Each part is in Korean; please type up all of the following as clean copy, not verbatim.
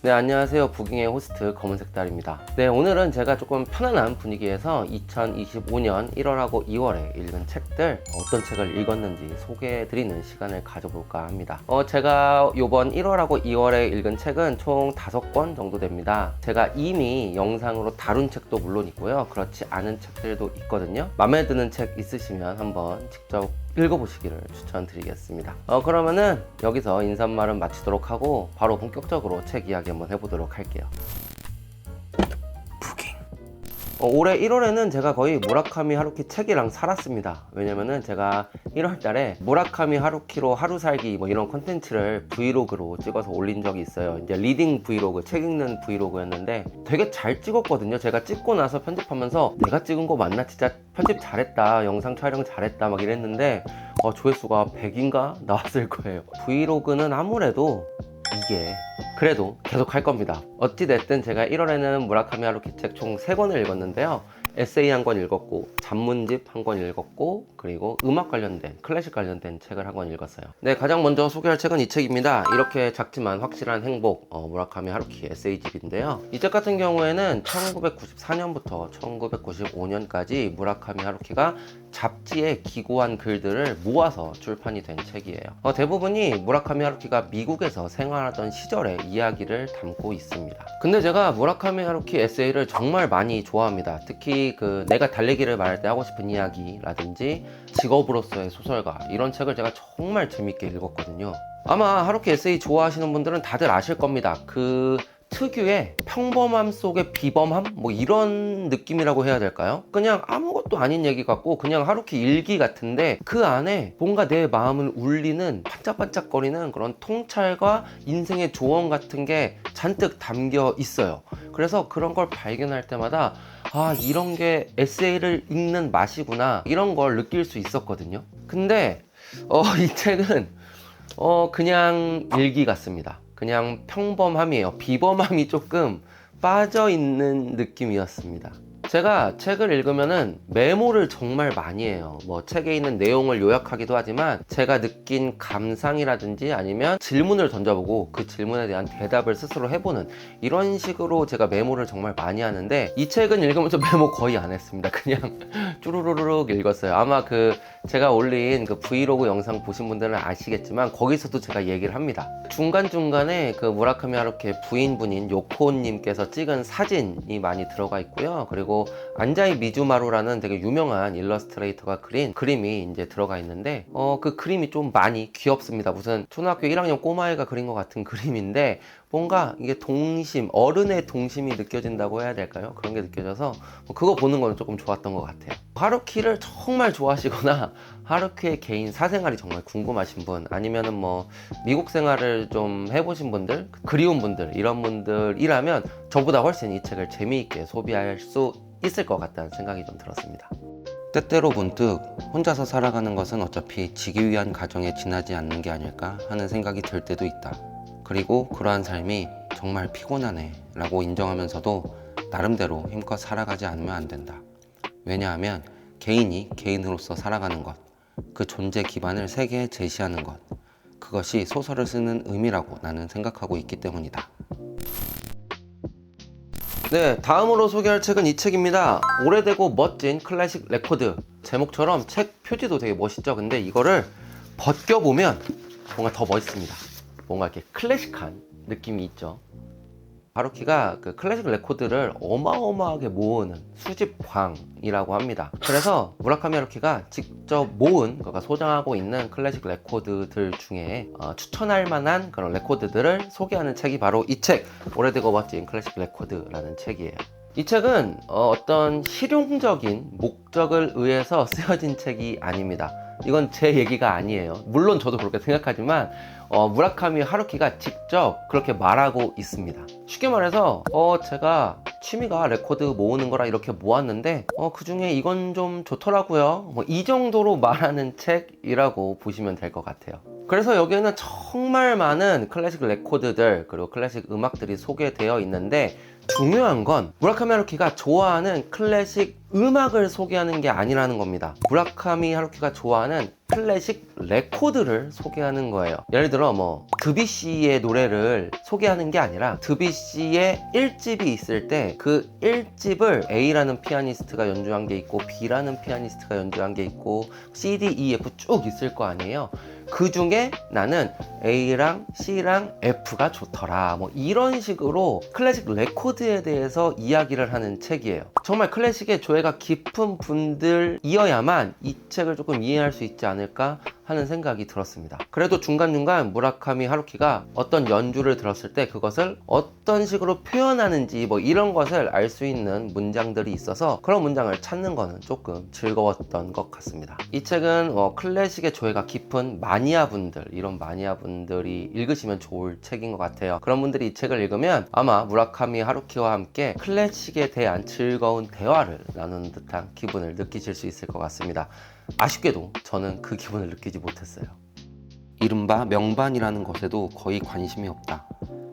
네, 안녕하세요. 부킹의 호스트 검은색 달입니다. 네, 오늘은 제가 조금 편안한 분위기에서 2025년 1월하고 2월에 읽은 책들, 어떤 책을 읽었는지 소개해드리는 시간을 가져볼까 합니다. 제가 요번 1월하고 2월에 읽은 책은 총 5권 정도 됩니다. 제가 이미 영상으로 다룬 책도 물론 있고요. 그렇지 않은 책들도 있거든요. 마음에 드는 책 있으시면 한번 직접 읽어보시기를 추천드리겠습니다. 그러면은 여기서 인사말은 마치도록 하고 바로 본격적으로 책 이야기 한번 해보도록 할게요. 올해 1월에는 제가 거의 무라카미 하루키 책이랑 살았습니다. 왜냐면은 제가 1월 달에 무라카미 하루키로 하루 살기 뭐 이런 컨텐츠를 브이로그로 찍어서 올린 적이 있어요. 이제 리딩 브이로그, 책 읽는 브이로그였는데 되게 잘 찍었거든요. 제가 찍고 나서 편집하면서 내가 찍은 거 맞나? 진짜 편집 잘했다, 영상 촬영 잘했다 막 이랬는데 조회수가 100인가 나왔을 거예요. 브이로그는 아무래도 이게 그래도 계속 할 겁니다. 어찌됐든 제가 1월에는 무라카미 하루키 책 총 3권을 읽었는데요. 에세이 한 권 읽었고, 잡문집 한 권 읽었고, 그리고 음악 관련된, 클래식 관련된 책을 한 권 읽었어요. 네, 가장 먼저 소개할 책은 이 책입니다. 이렇게 작지만 확실한 행복, 무라카미 하루키 에세이집인데요. 이 책 같은 경우에는 1994년부터 1995년까지 무라카미 하루키가 잡지에 기고한 글들을 모아서 출판이 된 책이에요. 대부분이 무라카미 하루키가 미국에서 생활하던 시절의 이야기를 담고 있습니다. 근데 제가 무라카미 하루키 에세이를 정말 많이 좋아합니다. 특히 내가 달리기를 말할 때 하고 싶은 이야기라든지 직업으로서의 소설가, 이런 책을 제가 정말 재밌게 읽었거든요. 아마 하루키 에세이 좋아하시는 분들은 다들 아실 겁니다. 특유의 평범함 속의 비범함? 뭐 이런 느낌이라고 해야 될까요? 그냥 아무것도 아닌 얘기 같고 그냥 하루키 일기 같은데 그 안에 뭔가 내 마음을 울리는 반짝반짝거리는 그런 통찰과 인생의 조언 같은 게 잔뜩 담겨 있어요. 그래서 그런 걸 발견할 때마다 이런 게 에세이를 읽는 맛이구나, 이런 걸 느낄 수 있었거든요. 근데 이 책은 그냥 일기 같습니다. 그냥 평범함이에요. 비범함이 조금 빠져있는 느낌이었습니다. 제가 책을 읽으면은 메모를 정말 많이 해요. 뭐 책에 있는 내용을 요약하기도 하지만 제가 느낀 감상이라든지 아니면 질문을 던져보고 그 질문에 대한 대답을 스스로 해보는, 이런 식으로 제가 메모를 정말 많이 하는데 이 책은 읽으면서 메모 거의 안 했습니다. 그냥 쭈루루룩 읽었어요. 아마 제가 올린 브이로그 영상 보신 분들은 아시겠지만 거기서도 제가 얘기를 합니다. 중간중간에 무라카미 하루키의 부인분인 요코님께서 찍은 사진이 많이 들어가 있고요. 그리고 안자이 미주마루라는 되게 유명한 일러스트레이터가 그린 그림이 이제 들어가 있는데 그 그림이 좀 많이 귀엽습니다. 무슨 초등학교 1학년 꼬마애가 그린 것 같은 그림인데 뭔가 이게 동심, 어른의 동심이 느껴진다고 해야 될까요? 그런 게 느껴져서 그거 보는 건 조금 좋았던 것 같아요. 하루키를 정말 좋아하시거나 하루키의 개인 사생활이 정말 궁금하신 분, 아니면은 미국 생활을 좀 해보신 분들, 그리운 분들, 이런 분들이라면 저보다 훨씬 이 책을 재미있게 소비할 수 있을 것 같다는 생각이 좀 들었습니다. 때때로 문득 혼자서 살아가는 것은 어차피 지기 위한 가정에 지나지 않는 게 아닐까 하는 생각이 들 때도 있다. 그리고 그러한 삶이 정말 피곤하네 라고 인정하면서도 나름대로 힘껏 살아가지 않으면 안 된다. 왜냐하면 개인이 개인으로서 살아가는 것, 그 존재 기반을 세계에 제시하는 것, 그것이 소설을 쓰는 의미라고 나는 생각하고 있기 때문이다. 네, 다음으로 소개할 책은 이 책입니다. 오래되고 멋진 클래식 레코드. 제목처럼 책 표지도 되게 멋있죠. 근데 이거를 벗겨보면 뭔가 더 멋있습니다. 뭔가 이렇게 클래식한 느낌이 있죠. 하루키가 클래식 레코드를 어마어마하게 모으는 수집광이라고 합니다. 그래서 무라카미 하루키가 직접 모은, 그러니까 소장하고 있는 클래식 레코드들 중에 추천할 만한 그런 레코드들을 소개하는 책이 바로 이 책, 오래되고 멋진 클래식 레코드라는 책이에요. 이 책은 어떤 실용적인 목적을 위해서 쓰여진 책이 아닙니다. 이건 제 얘기가 아니에요. 물론 저도 그렇게 생각하지만 무라카미 하루키가 직접 그렇게 말하고 있습니다. 쉽게 말해서 제가 취미가 레코드 모으는 거라 이렇게 모았는데 그 중에 이건 좀 좋더라고요. 이 정도로 말하는 책이라고 보시면 될 것 같아요. 그래서 여기에는 정말 많은 클래식 레코드들, 그리고 클래식 음악들이 소개되어 있는데 중요한 건 무라카미 하루키가 좋아하는 클래식 음악을 소개하는 게 아니라는 겁니다. 무라카미 하루키가 좋아하는 클래식 레코드를 소개하는 거예요. 예를 들어 뭐 드뷔시의 노래를 소개하는 게 아니라 드뷔시의 1집이 있을 때 그 1집을 A라는 피아니스트가 연주한 게 있고 B라는 피아니스트가 연주한 게 있고 C, D, E, F 쭉 있을 거 아니에요. 그 중에 나는 A랑 C랑 F가 좋더라, 뭐 이런 식으로 클래식 레코드에 대해서 이야기를 하는 책이에요. 정말 클래식의 조예가 깊은 분들이어야만 이 책을 조금 이해할 수 있지 않을까 하는 생각이 들었습니다. 그래도 중간중간 무라카미 하루키가 어떤 연주를 들었을 때 그것을 어떤 식으로 표현하는지 뭐 이런 것을 알 수 있는 문장들이 있어서 그런 문장을 찾는 거는 조금 즐거웠던 것 같습니다. 이 책은 클래식의 조예가 깊은 마니아분들, 이런 마니아분들이 읽으시면 좋을 책인 것 같아요. 그런 분들이 이 책을 읽으면 아마 무라카미 하루키와 함께 클래식에 대한 즐거운 대화를 나누는 듯한 기분을 느끼실 수 있을 것 같습니다. 아쉽게도 저는 그 기분을 느끼지 못했어요. 이른바 명반이라는 것에도 거의 관심이 없다.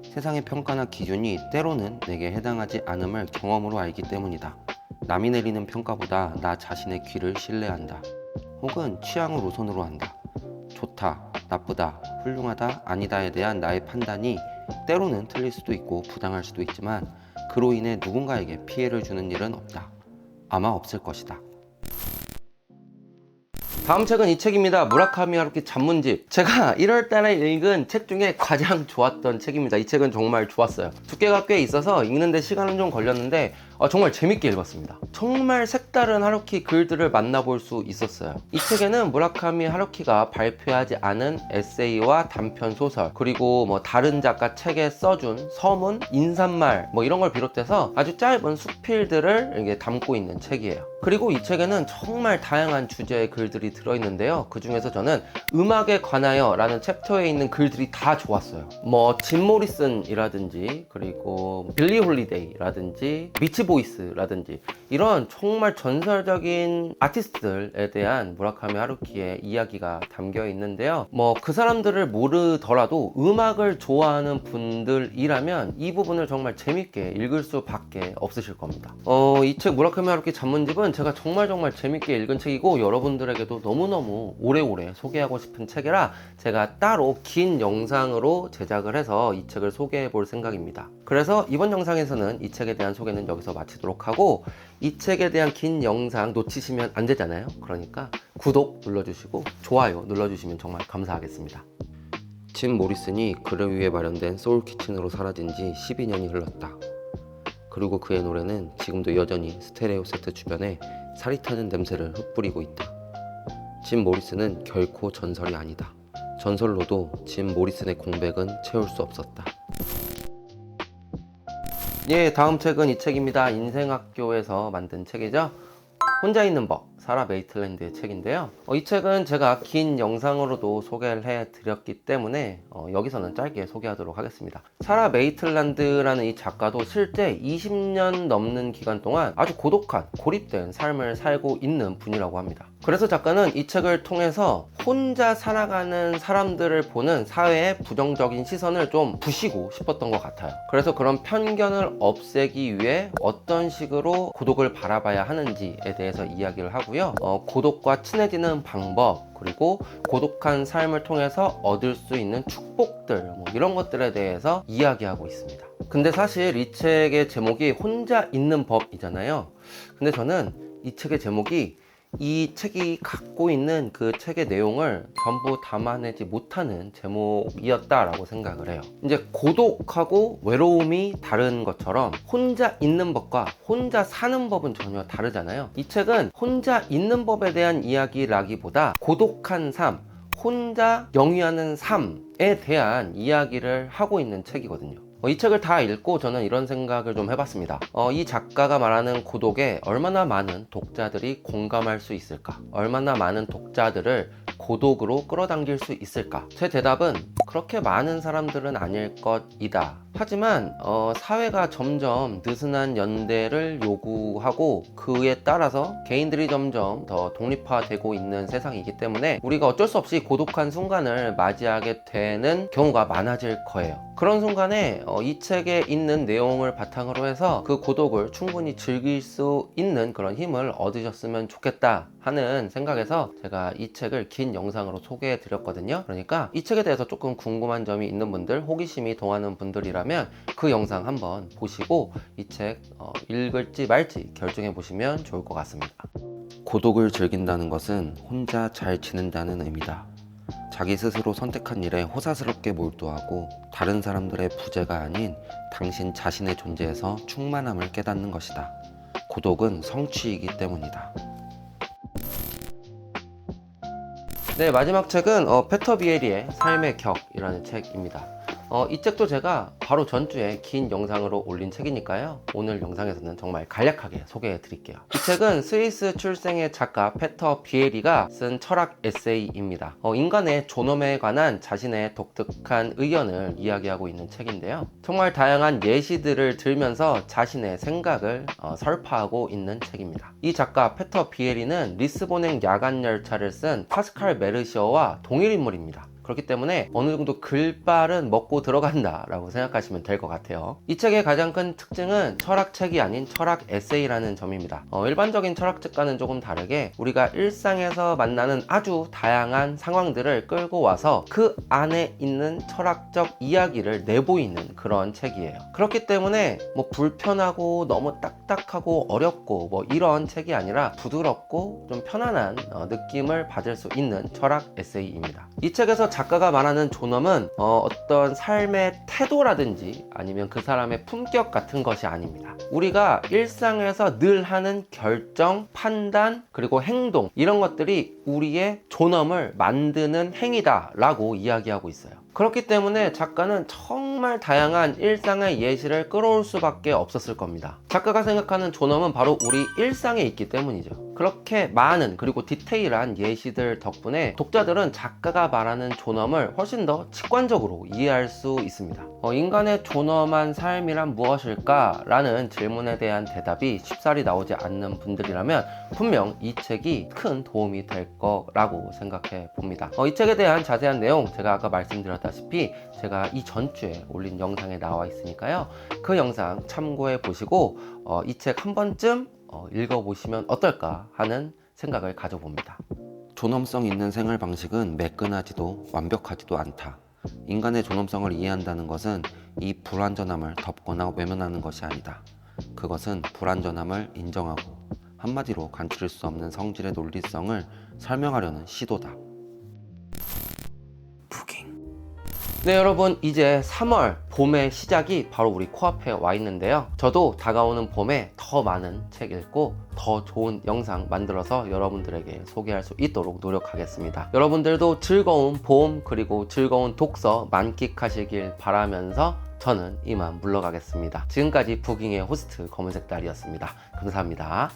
세상의 평가나 기준이 때로는 내게 해당하지 않음을 경험으로 알기 때문이다. 남이 내리는 평가보다 나 자신의 귀를 신뢰한다. 혹은 취향을 우선으로 한다. 좋다, 나쁘다, 훌륭하다, 아니다에 대한 나의 판단이 때로는 틀릴 수도 있고 부당할 수도 있지만 그로 인해 누군가에게 피해를 주는 일은 없다. 아마 없을 것이다. 다음 책은 이 책입니다. 무라카미 하루키 전문집. 제가 1월달에 읽은 책 중에 가장 좋았던 책입니다. 이 책은 정말 좋았어요. 두께가 꽤 있어서 읽는데 시간은 좀 걸렸는데 정말 재밌게 읽었습니다. 정말 색다른 하루키 글들을 만나볼 수 있었어요. 이 책에는 무라카미 하루키가 발표하지 않은 에세이와 단편 소설, 그리고 뭐 다른 작가 책에 써준 서문, 인사말 뭐 이런 걸 비롯해서 아주 짧은 수필들을 이렇게 담고 있는 책이에요. 그리고 이 책에는 정말 다양한 주제의 글들이 들어있는데요. 그 중에서 저는 음악에 관하여 라는 챕터에 있는 글들이 다 좋았어요. 뭐 짐 모리슨이라든지 그리고 빌리 홀리데이라든지 비치 보이스라든지 이런 정말 전설적인 아티스트들에 대한 무라카미 하루키의 이야기가 담겨 있는데요. 뭐 그 사람들을 모르더라도 음악을 좋아하는 분들이라면 이 부분을 정말 재밌게 읽을 수밖에 없으실 겁니다. 이 책 무라카미 하루키 전문집은 제가 정말 재밌게 읽은 책이고 여러분들에게도 너무너무 오래오래 소개하고 싶은 책이라 제가 따로 긴 영상으로 제작을 해서 이 책을 소개해 볼 생각입니다. 그래서 이번 영상에서는 이 책에 대한 소개는 여기서 마치도록 하고, 이 책에 대한 긴 영상 놓치시면 안 되잖아요. 그러니까 구독 눌러주시고 좋아요 눌러주시면 정말 감사하겠습니다. 짐 모리슨이 그를 위해 마련된 소울키친으로 사라진 지 12년이 흘렀다. 그리고 그의 노래는 지금도 여전히 스테레오 세트 주변에 살이 타는 냄새를 흩뿌리고 있다. 짐 모리슨은 결코 전설이 아니다. 전설로도 짐 모리슨의 공백은 채울 수 없었다. 예, 다음 책은 이 책입니다. 인생학교에서 만든 책이죠. 혼자 있는 법, 사라 메이틀랜드의 책인데요. 이 책은 제가 긴 영상으로도 소개를 해드렸기 때문에 여기서는 짧게 소개하도록 하겠습니다. 사라 메이틀랜드라는 이 작가도 실제 20년 넘는 기간 동안 아주 고독한, 고립된 삶을 살고 있는 분이라고 합니다. 그래서 작가는 이 책을 통해서 혼자 살아가는 사람들을 보는 사회의 부정적인 시선을 좀 부시고 싶었던 것 같아요. 그래서 그런 편견을 없애기 위해 어떤 식으로 고독을 바라봐야 하는지에 대해서 이야기를 하고요. 고독과 친해지는 방법, 그리고 고독한 삶을 통해서 얻을 수 있는 축복들, 뭐 이런 것들에 대해서 이야기하고 있습니다. 근데 사실 이 책의 제목이 혼자 있는 법이잖아요. 근데 저는 이 책의 제목이 이 책이 갖고 있는 그 책의 내용을 전부 담아내지 못하는 제목이었다라고 생각을 해요. 이제 고독하고 외로움이 다른 것처럼 혼자 있는 법과 혼자 사는 법은 전혀 다르잖아요. 이 책은 혼자 있는 법에 대한 이야기라기보다 고독한 삶, 혼자 영위하는 삶에 대한 이야기를 하고 있는 책이거든요. 이 책을 다 읽고 저는 이런 생각을 좀 해봤습니다. 이 작가가 말하는 고독에 얼마나 많은 독자들이 공감할 수 있을까? 얼마나 많은 독자들을 고독으로 끌어당길 수 있을까? 제 대답은 그렇게 많은 사람들은 아닐 것이다. 하지만 사회가 점점 느슨한 연대를 요구하고 그에 따라서 개인들이 점점 더 독립화되고 있는 세상이기 때문에 우리가 어쩔 수 없이 고독한 순간을 맞이하게 되는 경우가 많아질 거예요. 그런 순간에 이 책에 있는 내용을 바탕으로 해서 그 고독을 충분히 즐길 수 있는 그런 힘을 얻으셨으면 좋겠다 하는 생각에서 제가 이 책을 긴 영상으로 소개해 드렸거든요. 그러니까 이 책에 대해서 조금 궁금한 점이 있는 분들, 호기심이 동하는 분들이라면 그 영상 한번 보시고 이 책 읽을지 말지 결정해 보시면 좋을 것 같습니다. 고독을 즐긴다는 것은 혼자 잘 지낸다는 의미다. 자기 스스로 선택한 일에 호사스럽게 몰두하고 다른 사람들의 부재가 아닌 당신 자신의 존재에서 충만함을 깨닫는 것이다. 고독은 성취이기 때문이다. 네, 마지막 책은 페터 비에리의 삶의 격이라는 책입니다. 이 책도 제가 바로 전주에 긴 영상으로 올린 책이니까요. 오늘 영상에서는 정말 간략하게 소개해 드릴게요. 이 책은 스위스 출생의 작가 페터 비에리가 쓴 철학 에세이입니다. 인간의 존엄에 관한 자신의 독특한 의견을 이야기하고 있는 책인데요. 정말 다양한 예시들을 들면서 자신의 생각을 설파하고 있는 책입니다. 이 작가 페터 비에리는 리스본행 야간 열차를 쓴 파스칼 메르시어와 동일 인물입니다. 그렇기 때문에 어느 정도 글발은 먹고 들어간다 라고 생각하시면 될 것 같아요. 이 책의 가장 큰 특징은 철학책이 아닌 철학 에세이라는 점입니다. 일반적인 철학책과는 조금 다르게 우리가 일상에서 만나는 아주 다양한 상황들을 끌고 와서 그 안에 있는 철학적 이야기를 내보이는 그런 책이에요. 그렇기 때문에 불편하고 너무 딱딱하고 어렵고 이런 책이 아니라 부드럽고 좀 편안한 느낌을 받을 수 있는 철학 에세이입니다. 이 책에서 작가가 말하는 존엄은 어떤 삶의 태도라든지 아니면 그 사람의 품격 같은 것이 아닙니다. 우리가 일상에서 늘 하는 결정, 판단, 그리고 행동 이런 것들이 우리의 존엄을 만드는 행위다 라고 이야기하고 있어요. 그렇기 때문에 작가는 정말 다양한 일상의 예시를 끌어올 수밖에 없었을 겁니다. 작가가 생각하는 존엄은 바로 우리 일상에 있기 때문이죠. 그렇게 많은 그리고 디테일한 예시들 덕분에 독자들은 작가가 말하는 존엄을 훨씬 더 직관적으로 이해할 수 있습니다. 인간의 존엄한 삶이란 무엇일까? 라는 질문에 대한 대답이 쉽사리 나오지 않는 분들이라면 분명 이 책이 큰 도움이 될 거라고 생각해 봅니다. 이 책에 대한 자세한 내용 제가 아까 말씀드렸다시피 제가 이 전주에 올린 영상에 나와 있으니까요. 그 영상 참고해 보시고 이 책 한 번쯤 읽어보시면 어떨까 하는 생각을 가져봅니다. 존엄성 있는 생활 방식은 매끈하지도 완벽하지도 않다. 인간의 존엄성을 이해한다는 것은 이 불완전함을 덮거나 외면하는 것이 아니다. 그것은 불완전함을 인정하고 한마디로 간추릴 수 없는 성질의 논리성을 설명하려는 시도다. 네, 여러분, 이제 3월 봄의 시작이 바로 우리 코앞에 와 있는데요. 저도 다가오는 봄에 더 많은 책 읽고 더 좋은 영상 만들어서 여러분들에게 소개할 수 있도록 노력하겠습니다. 여러분들도 즐거운 봄 그리고 즐거운 독서 만끽하시길 바라면서 저는 이만 물러가겠습니다. 지금까지 부깅의 호스트 검은색 달이었습니다. 감사합니다.